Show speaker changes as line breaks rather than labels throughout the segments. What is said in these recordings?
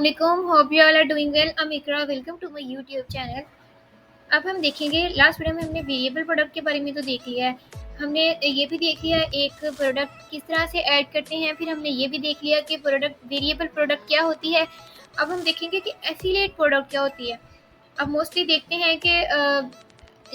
Assalamualaikum. Hope you all are doing well. I'm Ikra. Welcome to my YouTube channel. अब हम देखेंगे last video में हमने variable product के बारे में तो देख लिया है, हमने ये भी देख लिया एक प्रोडक्ट किस तरह से ऐड करते हैं, फिर हमने ये भी देख लिया कि प्रोडक्ट वेरिएबल प्रोडक्ट क्या होती है। अब हम देखेंगे कि एफिलिएट प्रोडक्ट क्या होती है। अब मोस्टली देखते हैं कि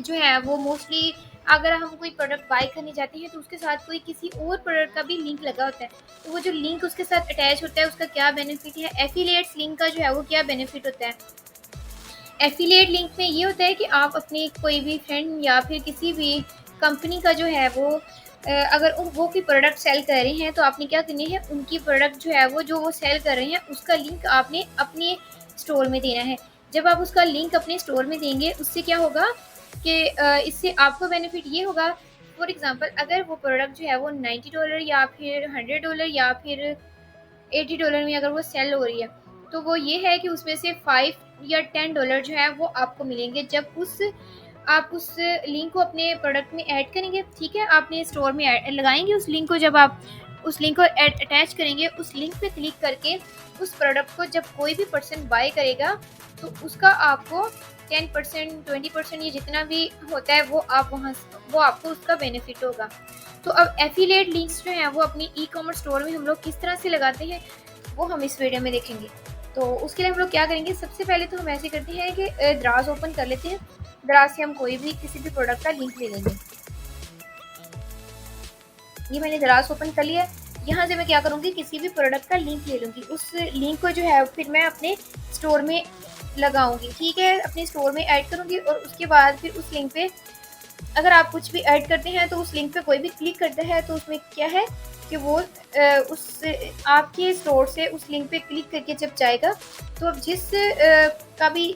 जो है वो मोस्टली अगर हम कोई प्रोडक्ट बाय करने जाते हैं तो उसके साथ कोई किसी और प्रोडक्ट का भी लिंक लगा होता है, तो वो जो लिंक उसके साथ अटैच होता है उसका क्या बेनिफिट है, एफिलिएट्स लिंक का जो है वो क्या बेनिफिट होता है। एफिलिएट लिंक में ये होता है कि आप अपने कोई भी फ्रेंड या फिर किसी भी कंपनी का जो है वो अगर वो कोई प्रोडक्ट सेल कर रहे हैं तो आपने क्या करनी है, उनकी प्रोडक्ट जो है वो जो वो सेल कर रहे हैं उसका लिंक आपने अपने स्टोर में देना है। जब आप उसका लिंक अपने स्टोर में देंगे उससे क्या होगा कि इससे आपको बेनिफिट ये होगा, फॉर एग्जांपल अगर वो प्रोडक्ट जो है वो $90 या फिर $100 या फिर $80 में अगर वो सेल हो रही है, तो वो ये है कि उसमें से $5 या $10 जो है वो आपको मिलेंगे जब आप उस लिंक को अपने प्रोडक्ट में ऐड करेंगे। ठीक है, आपने स्टोर में लगाएंगे उस लिंक को, जब आप उस लिंक को अटैच करेंगे, उस लिंक पे क्लिक करके उस प्रोडक्ट को जब कोई भी पर्सन बाय करेगा तो उसका आपको 10%, 20% ये जितना भी होता है वो आपको उसका बेनिफिट होगा। तो अब एफिलिएट लिंक्स जो हैं वो अपनी ई कॉमर्स स्टोर में हम लोग किस तरह से लगाते हैं वो हम इस वीडियो में देखेंगे। तो उसके लिए हम लोग क्या करेंगे, सबसे पहले तो हम ऐसे करते हैं कि दराज ओपन कर लेते हैं। दराज से हम कोई भी किसी भी प्रोडक्ट का लिंक ले लेंगे। ये मैंने दराज ओपन कर लिया। यहाँ से मैं क्या करूँगी, किसी भी प्रोडक्ट का लिंक ले लूँगी, उस लिंक को जो है फिर मैं अपने स्टोर में लगाऊंगी। ठीक है, अपने स्टोर में ऐड करूँगी और उसके बाद फिर उस लिंक पे अगर आप कुछ भी ऐड करते हैं तो उस लिंक पे कोई भी क्लिक करता है तो उसमें क्या है कि वो उस आपके स्टोर से उस लिंक पे क्लिक करके जब जाएगा तो अब जिसके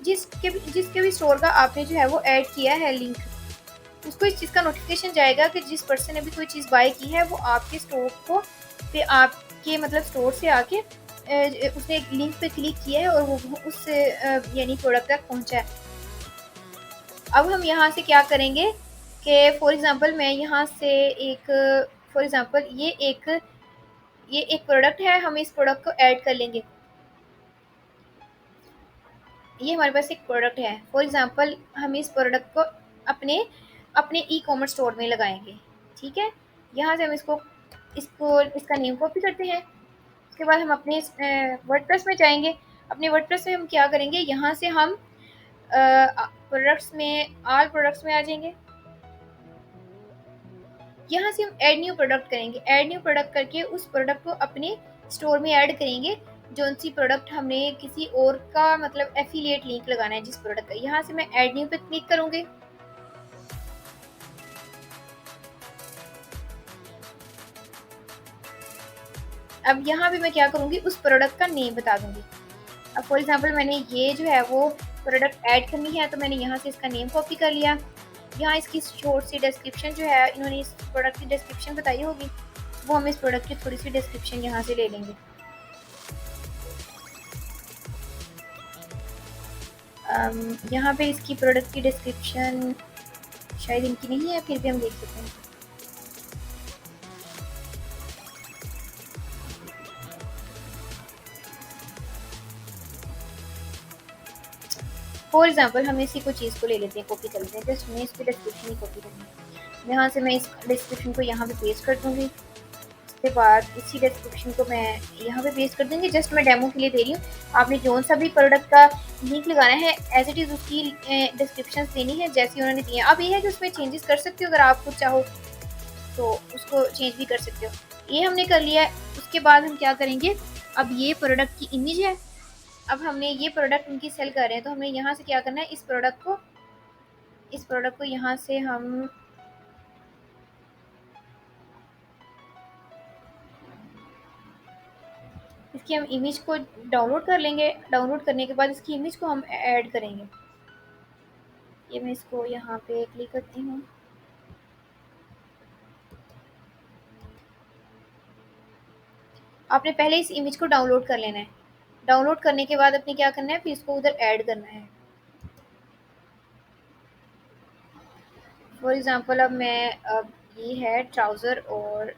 भी स्टोर का आपने जो है वो ऐड किया है लिंक, उसको इस चीज़ का नोटिफिकेशन जाएगा कि जिस पर्सन ने भी कोई चीज़ बाय की है वो आपके स्टोर को पे आपके मतलब स्टोर से आके उसने एक लिंक पे क्लिक किया है और वो उस यानी प्रोडक्ट तक पहुंचा है। अब हम यहाँ से क्या करेंगे कि फॉर एग्जांपल मैं यहाँ से फॉर एग्जांपल ये एक प्रोडक्ट है, हम इस प्रोडक्ट को ऐड कर लेंगे। ये हमारे पास एक प्रोडक्ट है, फॉर एग्जांपल हम इस प्रोडक्ट को अपने अपने ई कॉमर्स स्टोर में लगाएंगे। ठीक है, यहाँ से हम इसका नेम कॉपी करते हैं। उसके बाद हम अपने वर्डप्रेस में जाएंगे। अपने वर्डप्रेस में हम क्या करेंगे, यहाँ से हम प्रोडक्ट्स में ऑल प्रोडक्ट्स में आ जाएंगे। यहाँ से हम ऐड न्यू प्रोडक्ट करेंगे। ऐड न्यू प्रोडक्ट करके उस प्रोडक्ट को अपने स्टोर में ऐड करेंगे, जो सी प्रोडक्ट हमने किसी और का मतलब एफिलिएट लिंक लगाना है जिस प्रोडक्ट का। यहाँ से मैं ऐड न्यू पे क्लिक करूंगी। अब यहाँ पे मैं क्या करूंगी, उस प्रोडक्ट का नेम बता दूंगी। अब फॉर एग्जांपल मैंने ये जो है वो प्रोडक्ट ऐड करनी है तो मैंने यहाँ से इसका नेम कॉपी कर लिया। यहाँ इसकी शॉर्ट सी डिस्क्रिप्शन जो है, इन्होंने इस प्रोडक्ट की डिस्क्रिप्शन बताई होगी, वो हम इस प्रोडक्ट की थोड़ी सी डिस्क्रिप्शन यहाँ से ले लेंगे। यहाँ पे इसकी प्रोडक्ट की डिस्क्रिप्शन शायद इनकी नहीं है, फिर भी हम देख सकते हैं। फॉर एग्जांपल हम इसी को चीज़ को ले लेते हैं, कॉपी कर लेते हैं, जस्ट हमें इसकी डिस्क्रिप्शन ही कॉपी करनी है। यहाँ से मैं इस डिस्क्रिप्शन को यहाँ पे पेस्ट कर दूँगी। उसके बाद इसी डिस्क्रिप्शन को मैं यहाँ पे पेस्ट कर दूँगी। जस्ट मैं डेमो के लिए दे रही हूँ, आपने जो सा भी प्रोडक्ट का लिंक लगाना है एज इट इज़ उसकी डिस्क्रिप्शन देनी है जैसी उन्होंने दी है। अब ये है कि उसमें चेंजेस कर सकते हो, अगर आप कुछ चाहो तो उसको चेंज भी कर सकते हो। ये हमने कर लिया है। उसके बाद हम क्या करेंगे, अब ये प्रोडक्ट की इमेज है। अब हमने ये प्रोडक्ट उनकी सेल कर रहे हैं तो हमने यहाँ से क्या करना है, इस प्रोडक्ट को यहाँ से हम इसकी हम इमेज को डाउनलोड कर लेंगे। डाउनलोड करने के बाद इसकी इमेज को हम ऐड करेंगे। ये मैं इसको यहाँ पे क्लिक करती हूँ। आपने पहले इस इमेज को डाउनलोड कर लेना है। डाउनलोड करने के बाद अपने क्या करना है, फिर इसको उधर ऐड करना है। फॉर एग्जांपल अब ये है ट्राउज़र और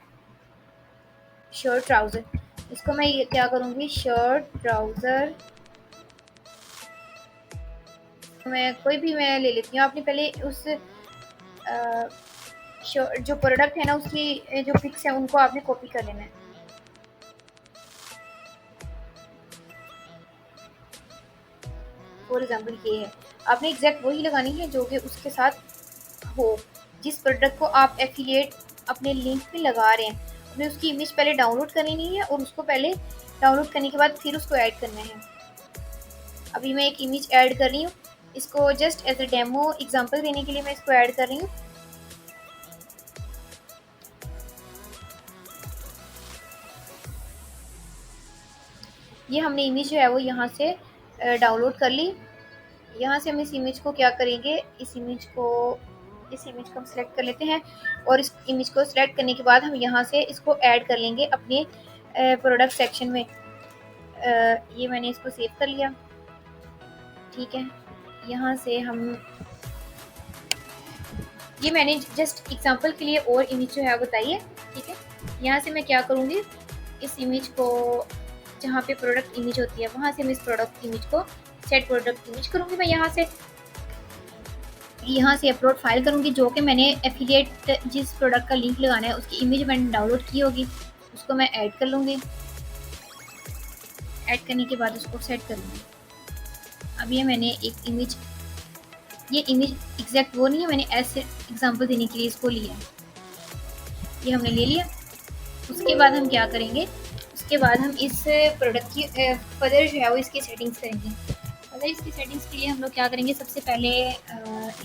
शर्ट ट्राउज़र, इसको मैं ये क्या करूँगी, शर्ट ट्राउज़र मैं ले लेती हूँ। आपने पहले उस जो प्रोडक्ट है ना उसकी जो पिक्स है उनको आपने कॉपी कर लेना है। फॉर एग्जांपल ये है, आपने एग्जैक्ट वही लगानी है जो कि उसके साथ हो, जिस प्रोडक्ट को आप एफिलिएट अपने लिंक पे लगा रहे हैं। आपने उसकी इमेज पहले डाउनलोड कर लेनी है और उसको पहले डाउनलोड करने के बाद फिर उसको ऐड करना है। अभी मैं एक इमेज ऐड कर रही हूँ, इसको just as a demo example देने के लिए मैं इसको ऐड कर रही हूँ। ये हमने इमेज जो है वो यहाँ से डाउनलोड कर ली। यहाँ से हम इस इमेज को क्या करेंगे, इस इमेज को हम सिलेक्ट कर लेते हैं और इस इमेज को सिलेक्ट करने के बाद हम यहाँ से इसको ऐड कर लेंगे अपने प्रोडक्ट सेक्शन में। ये मैंने इसको सेव कर लिया। ठीक है, यहाँ से हम ये मैंने जस्ट एग्जांपल के लिए और इमेज जो है बताई है। ठीक है, यहाँ से मैं क्या करूँगी, इस इमेज को जहाँ पे प्रोडक्ट इमेज होती है वहाँ से मैं इस प्रोडक्ट इमेज को सेट प्रोडक्ट इमेज करूँगी। मैं यहाँ से अपलोड फाइल करूँगी जो कि मैंने एफिलिएट जिस प्रोडक्ट का लिंक लगाना है उसकी इमेज मैंने डाउनलोड की होगी, उसको मैं ऐड कर लूँगी। ऐड करने के बाद उसको सेट कर लूँगी। अब ये मैंने एक इमेज, ये इमेज एग्जैक्ट वो नहीं है, मैंने ऐसे एग्जांपल देने के लिए इसको लिया है। ये हमने ले लिया। उसके बाद हम क्या करेंगे, उसके बाद हम इस प्रोडक्ट की फर्दर जो है वो इसकी सेटिंग्स करेंगे। फर्दर इसकी सेटिंग्स के लिए हम लोग क्या करेंगे, सबसे पहले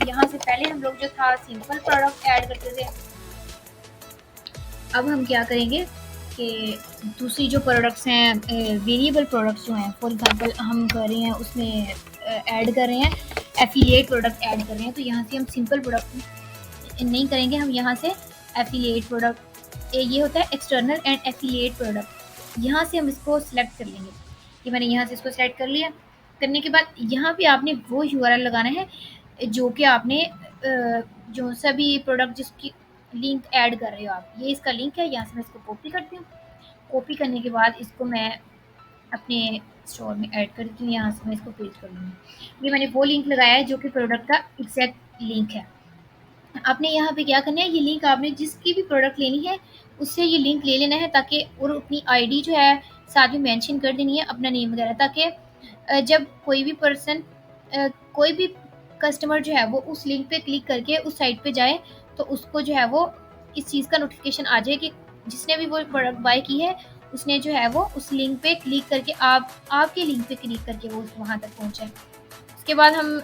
यहाँ से पहले हम लोग जो था सिंपल प्रोडक्ट ऐड करते थे, अब हम क्या करेंगे कि दूसरी जो प्रोडक्ट्स हैं वेरिएबल प्रोडक्ट्स जो हैं, फॉर एग्जांपल हम कर रहे हैं उसमें ऐड कर रहे हैं एफिलिएट प्रोडक्ट ऐड कर रहे हैं, तो यहाँ से हम सिंपल प्रोडक्ट नहीं करेंगे, हम यहाँ से एफिलिएट प्रोडक्ट, ये होता है एक्सटर्नल एंड एफिलिएट प्रोडक्ट, यहाँ से हम इसको सिलेक्ट कर लेंगे। कि मैंने यहाँ से इसको सेलेक्ट कर लिया। करने के बाद यहाँ पे आपने वो यूआरएल लगाना है जो कि आपने जो सभी प्रोडक्ट जिसकी लिंक ऐड कर रहे हो आप, ये इसका लिंक है। यहाँ से मैं इसको कॉपी करती हूँ। कॉपी करने के बाद इसको मैं अपने स्टोर में ऐड करती हूँ। यहाँ से मैं इसको पेस्ट कर लूँगी। ये मैंने वो लिंक लगाया है जो कि प्रोडक्ट का एग्जैक्ट लिंक है। आपने यहाँ पे क्या करना है, ये लिंक आपने जिसकी भी प्रोडक्ट लेनी है उससे ये लिंक ले लेना है, ताकि और अपनी आईडी जो है साथ में मेंशन कर देनी है, अपना नेम वगैरह, ताकि जब कोई भी पर्सन कोई भी कस्टमर जो है वो उस लिंक पे क्लिक करके उस साइट पे जाए तो उसको जो है वो इस चीज़ का नोटिफिकेशन आ जाए कि जिसने भी वो प्रोडक्ट बाय की है उसने जो है वो उस लिंक पे क्लिक करके आपके लिंक पे क्लिक करके वो वहाँ तक पहुँचे। उसके बाद हम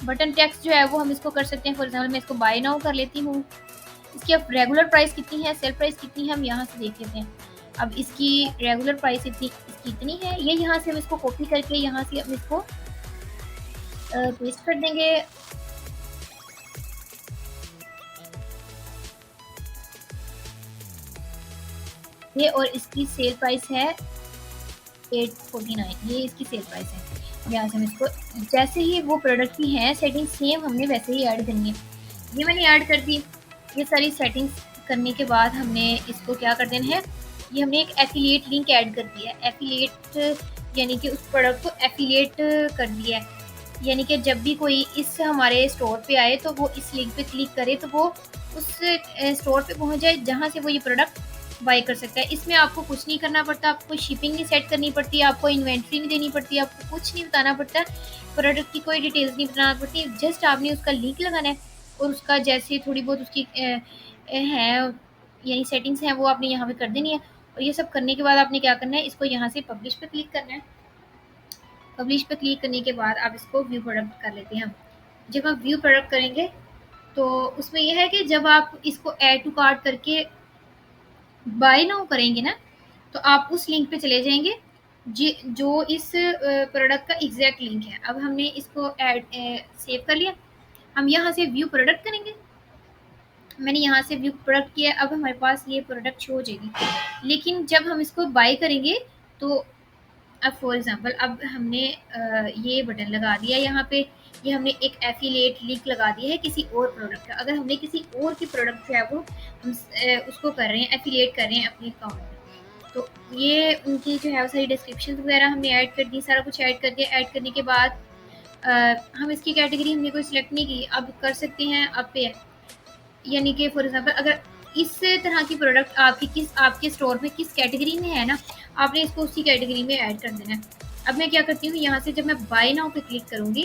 बटन टेक्स्ट जो है वो हम इसको कर सकते हैं। फॉर एग्जांपल मैं इसको बाय नाउ कर लेती हूँ। इसकी अब रेगुलर प्राइस कितनी है, सेल प्राइस कितनी है, हम यहाँ से देख लेते हैं। अब इसकी रेगुलर प्राइस इसकी इतनी है। ये यहाँ से हम इसको कॉपी करके यहाँ से हम इसको पेस्ट कर देंगे। ये और इसकी सेल प्राइस है 849, ये इसकी सेल प्राइस है। यहाँ से हम इसको जैसे ही वो प्रोडक्ट की है सेटिंग सेम हमने वैसे ही ऐड करनी है। ये मैंने ऐड कर दी। ये सारी सेटिंग्स करने के बाद हमने इसको क्या कर देना है, ये हमने एक एफिलिएट लिंक ऐड कर दिया है। एफिलिएट यानी कि उस प्रोडक्ट को एफिलिएट कर दिया है, यानी कि जब भी कोई इस हमारे स्टोर पे आए तो वो इस लिंक पे क्लिक करे तो वो उस स्टोर पे पहुंच जाए जहां से वो ये प्रोडक्ट बाय कर सकता है। इसमें आपको कुछ नहीं करना पड़ता, आपको शिपिंग नहीं सेट करनी पड़ती, आपको इन्वेंट्री नहीं देनी पड़ती, आपको कुछ नहीं बताना पड़ता, प्रोडक्ट की कोई डिटेल्स नहीं बताना पड़ती। जस्ट आपने उसका लिंक लगाना है और उसका जैसे थोड़ी बहुत उसकी है यानी सेटिंग्स हैं वो आपने यहाँ पे कर देनी है। और ये सब करने के बाद आपने क्या करना है, इसको यहाँ से पब्लिश पे क्लिक करना है। पब्लिश पे क्लिक करने के बाद आप इसको व्यू प्रोडक्ट कर लेते हैं। हम जब आप व्यू प्रोडक्ट करेंगे तो उसमें यह है कि जब आप इसको ऐड टू कार्ट करके बाय नाउ करेंगे ना तो आप उस लिंक पे चले जाएंगे जो इस प्रोडक्ट का एग्जैक्ट लिंक है। अब हमने इसको ऐड सेव कर लिया। हम यहाँ से व्यू प्रोडक्ट करेंगे। मैंने यहाँ से व्यू प्रोडक्ट किया। अब हमारे पास ये प्रोडक्ट शो हो जाएगी, लेकिन जब हम इसको बाय करेंगे तो अब फॉर एग्जांपल अब हमने ये बटन लगा दिया यहाँ पे, ये हमने एक एफिलिएट लिंक लगा दिया है किसी और प्रोडक्ट का। अगर हमने किसी और की प्रोडक्ट जो है वो हम उसको कर रहे हैं, एफिलिएट कर रहे हैं अपने अकाउंट में, तो ये उनकी जो है वो सारी डिस्क्रिप्शन वगैरह हमने ऐड कर दी, सारा कुछ ऐड कर दिया। ऐड करने के बाद हम इसकी कैटेगरी हमने कोई सिलेक्ट नहीं की, अब कर सकते हैं अब पे, यानी कि फॉर एग्जांपल अगर इस तरह की प्रोडक्ट आपके स्टोर में किस कैटेगरी में है ना, आपने इसको उसी कैटेगरी में ऐड कर देना है। अब मैं क्या करती हूँ, यहाँ से जब मैं बाय नाउ पे क्लिक करूँगी,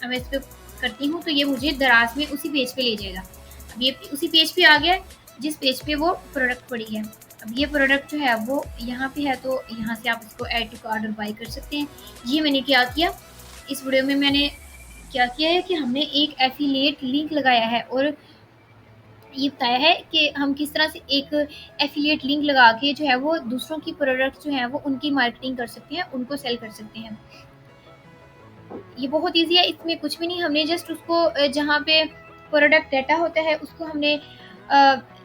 अब मैं इस पे करती हूँ तो ये मुझे दराज में उसी पेज पे ले जाएगा। अब ये उसी पेज पे आ गया है जिस पेज पे वो प्रोडक्ट पड़ी है। अब ये प्रोडक्ट जो है वो यहाँ पे है, तो यहाँ से आप इसको ऐड टू कार्ट और बाय कर सकते हैं। ये मैंने क्या किया, इस वीडियो में मैंने क्या किया है कि हमने एक एफिलिएट लिंक लगाया है और ये बताया है कि हम किस तरह से एक एफिलिएट लिंक लगा के जो है वो दूसरों की प्रोडक्ट जो है वो उनकी मार्केटिंग कर सकते हैं, उनको सेल कर सकते हैं। ये बहुत ईजी है, इसमें कुछ भी नहीं, हमने जस्ट उसको जहाँ पे प्रोडक्ट डाटा होता है उसको हमने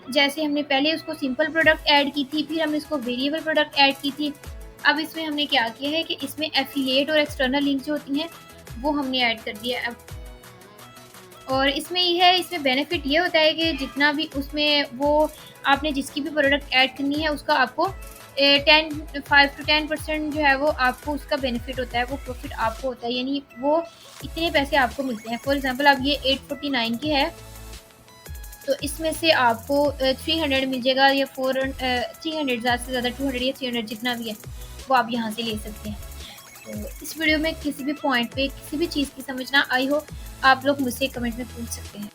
जैसे हमने पहले उसको सिंपल प्रोडक्ट ऐड की थी, फिर हमने इसको वेरिएबल प्रोडक्ट ऐड की थी। अब इसमें हमने क्या किया है कि इसमें एफिलिएट और एक्सटर्नल लिंक जो होती हैं वो हमने ऐड कर दिया है। अब और इसमें ये है, इसमें बेनिफिट ये होता है कि जितना भी उसमें वो आपने जिसकी भी प्रोडक्ट ऐड करनी है उसका आपको 5 to 10% जो है वो आपको उसका बेनिफिट होता है, वो प्रॉफिट आपको होता है, यानी वो इतने पैसे आपको मिलते हैं। फॉर एग्जांपल अब ये 849 की है, तो इसमें से आपको 300 मिल जाएगा, या 300 ज़्यादा से ज़्यादा 200 या 300 जितना भी है वो आप यहाँ से ले सकते हैं। तो इस वीडियो में किसी भी पॉइंट पे किसी भी चीज़ की समझ ना आई हो, आप लोग मुझसे कमेंट में पूछ सकते हैं।